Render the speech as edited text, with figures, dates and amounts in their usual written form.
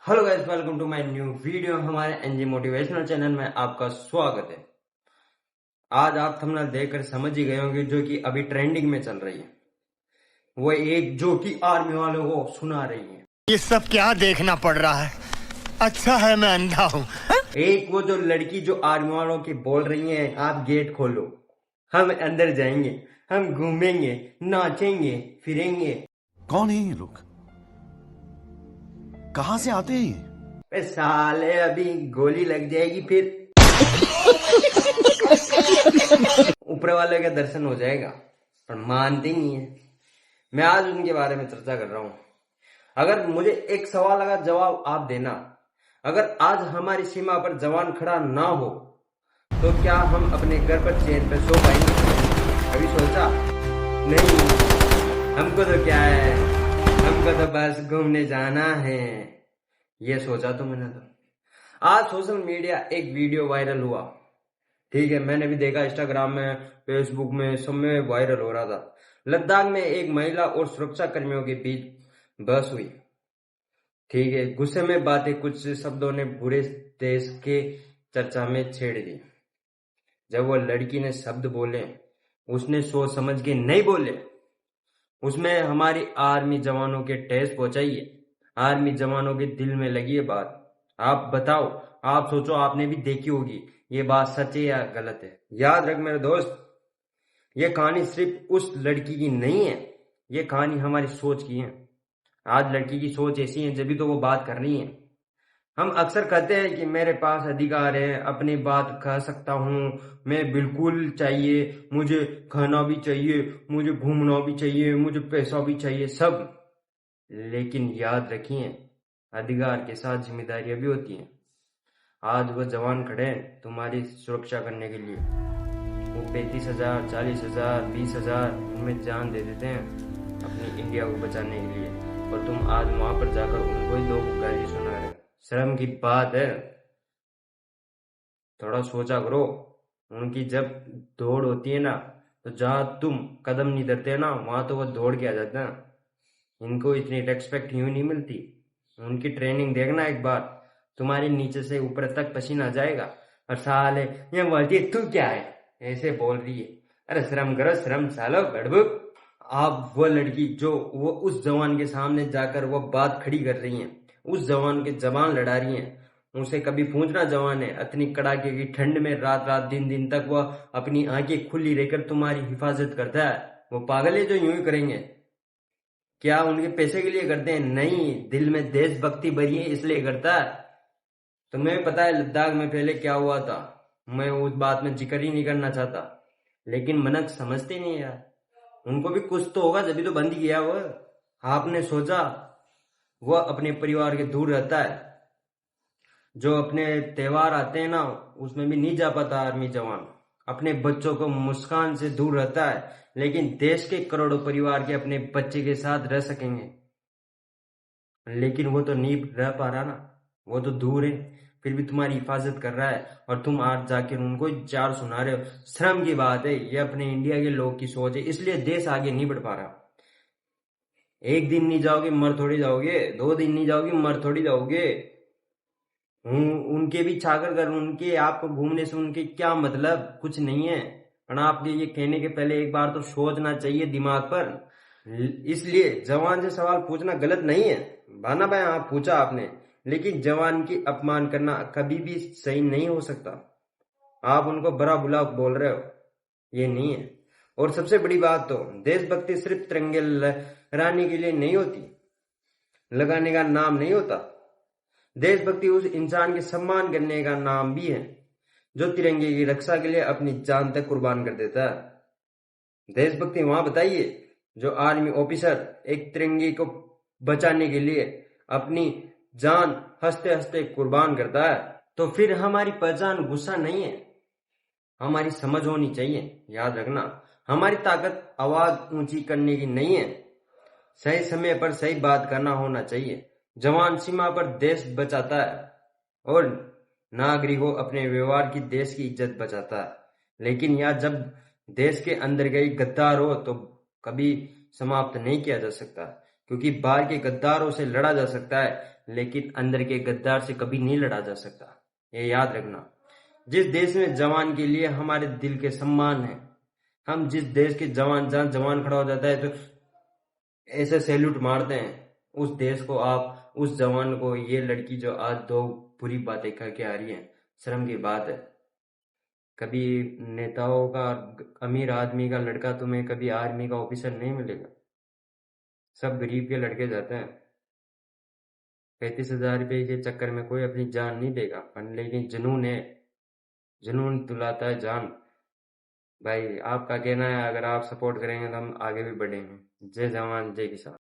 Hello guys, welcome to my new video. हमारे NG motivational channel में आपका स्वागत है। आज आप थंबनेल देखकर समझ ही गए होंगे जो कि अभी ट्रेंडिंग में चल रही है, वो एक जो कि आर्मी वालों को सुना रही है। ये सब क्या देखना पड़ रहा है? अच्छा है मैं अंधा हूँ। एक वो जो लड़की जो आर्मी वालों की बोल रही है, आप गेट खोलो, हम अंदर जाएंगे, हम घूमेंगे, नाचेंगे, फिरेंगे। कौन है ये लोग? कहां से आते हैं ये? ए साले, अभी गोली लग जाएगी, फिर ऊपर वाले का दर्शन हो जाएगा, पर मानते नहीं है। मैं आज उनके बारे में चर्चा कर रहा हूं। अगर मुझे एक सवाल का जवाब आप देना, अगर आज हमारी सीमा पर जवान खड़ा ना हो तो क्या हम अपने घर पर चैन पर सो पाएंगे? कभी सोचा? नहीं। हमको तो क्या है, हमको तो बस घूमने जाना है, ये सोचा तो मैंने। तो आज सोशल मीडिया एक वीडियो वायरल हुआ, ठीक है, मैंने भी देखा, इंस्टाग्राम में, फेसबुक में, सब में वायरल हो रहा था। लद्दाख में एक महिला और सुरक्षा कर्मियों के बीच बहस हुई, ठीक है। गुस्से में बातें, कुछ शब्दों ने पूरे देश के चर्चा में छेड़ दी। जब वो लड़की ने शब्द बोले, उसने सोच समझ के नहीं बोले, उसमें हमारी आर्मी जवानों के ठेस पहुंचाई है, आर्मी जवानों के दिल में लगी है बात। आप बताओ, आप सोचो, आपने भी देखी होगी, ये बात सच है या गलत है? याद रख मेरे दोस्त, ये कहानी सिर्फ उस लड़की की नहीं है, ये कहानी हमारी सोच की है। आज लड़की की सोच ऐसी है, जब भी तो वो बात कर रही है। हम अक्सर कहते हैं कि मेरे पास अधिकार है, अपनी बात कह सकता हूँ, मैं बिल्कुल चाहिए, मुझे खाना भी चाहिए, मुझे घूमना भी चाहिए, मुझे पैसा भी चाहिए, सब। लेकिन याद रखिए, अधिकार के साथ जिम्मेदारियां भी होती हैं। आज वो जवान खड़े हैं तुम्हारी सुरक्षा करने के लिए, वो 35,000, 40,000, 20,000 उनमें जान दे देते हैं अपनी इंडिया को बचाने के लिए, और तुम आज वहां पर जाकर उनको ही लोग गाली सुना रहे हो। शर्म की बात है, थोड़ा सोचा करो। उनकी जब दौड़ होती है ना, तो जहां तुम कदम नहीं धरते ना, वहां तो वो दौड़ के आ जाते हैं। इनको इतनी रेस्पेक्ट यूं नहीं मिलती। उनकी ट्रेनिंग देखना एक बार, तुम्हारे नीचे से ऊपर तक पसीना आ जाएगा, और साले ये बोलती है तू क्या है, ऐसे बोल रही है। अरे शर्म करो, शर्म सालो गड़बड़। आप वो लड़की जो वो उस जवान के सामने जाकर वो बात खड़ी कर रही है, उस जवान के जवान लड़ा रही है, उसे कभी पूछना जवान है, इतनी कड़ाके की ठंड में रात रात दिन दिन तक वह अपनी आंखें खुली रहकर तुम्हारी हिफाजत करता है। वो पागल है जो यूं ही करेंगे? क्या उनके पैसे के लिए करते हैं? नहीं, दिल में देशभक्ति भरी है इसलिए करता है। तुम्हें पता है लद्दाख में पहले क्या हुआ था? मैं उस बात में जिक्र ही नहीं करना चाहता, लेकिन मनक समझते नहीं यार। उनको भी कुछ तो होगा, जब भी तो बंद किया वो। आपने सोचा वह अपने परिवार के दूर रहता है, जो अपने त्योहार आते हैं ना, उसमें भी नहीं जा पाता आर्मी जवान, अपने बच्चों को मुस्कान से दूर रहता है, लेकिन देश के करोड़ों परिवार के अपने बच्चे के साथ रह सकेंगे, लेकिन वो तो नहीं रह पा रहा ना, वो तो दूर है, फिर भी तुम्हारी हिफाजत कर रहा है, और तुम आज जाकर उनको चार सुना रहे हो। शर्म की बात है, ये अपने इंडिया के लोग की सोच है, इसलिए देश आगे नहीं बढ़ पा रहा। एक दिन नहीं जाओगे मर थोड़ी जाओगे, 2 दिन नहीं जाओगे मर थोड़ी जाओगे। उनके भी छाकर कर, उनके आपको घूमने से उनके क्या मतलब? कुछ नहीं है। पर आपके ये कहने के पहले एक बार तो सोचना चाहिए दिमाग पर। इसलिए जवान से सवाल पूछना गलत नहीं है, बाना भाई, आप पूछा आपने, लेकिन जवान की अपमान करना कभी भी सही नहीं हो सकता। आप उनको बड़ा बुला बोल रहे हो, ये नहीं है। और सबसे बड़ी बात तो, देशभक्ति सिर्फ तिरंगे लहराने के लिए नहीं होती, लगाने का नाम नहीं होता। देशभक्ति उस इंसान के सम्मान करने का नाम भी है जो तिरंगे की रक्षा के लिए अपनी जान तक कुर्बान कर देता है। देशभक्ति वहां बताइए जो आर्मी ऑफिसर एक तिरंगे को बचाने के लिए अपनी जान हंसते हंसते कुर्बान करता है। तो फिर हमारी पहचान गुस्सा नहीं है, हमारी समझ होनी चाहिए। याद रखना, हमारी ताकत आवाज ऊंची करने की नहीं है, सही समय पर सही बात करना होना चाहिए। जवान सीमा पर देश बचाता है और नागरिकों अपने व्यवहार की देश की इज्जत बचाता है। लेकिन यार, जब देश के अंदर गई गद्दार हो तो कभी समाप्त नहीं किया जा सकता। क्योंकि बाहर के गद्दारों से लड़ा जा सकता है, लेकिन अंदर के गद्दार से कभी नहीं लड़ा जा सकता। ये याद रखना। जिस देश में जवान के लिए हमारे दिल के सम्मान है, हम जिस देश के जवान, जहां जवान खड़ा हो जाता है तो ऐसे सैल्यूट मारते हैं, उस देश को आप, उस जवान को, ये लड़की जो आज दो बुरी बातें करके आ रही है, शर्म की बात है। कभी नेताओं का, अमीर आदमी का लड़का तुम्हें कभी आर्मी का ऑफिसर नहीं मिलेगा। सब गरीब के लड़के जाते हैं। 35,000 रुपये के चक्कर में कोई अपनी जान नहीं देगा, पर लेकिन जुनून है, जुनून दिलाता है जान। भाई आपका कहना है, अगर आप सपोर्ट करेंगे तो हम आगे भी बढ़ेंगे। जय जवान जय किसान।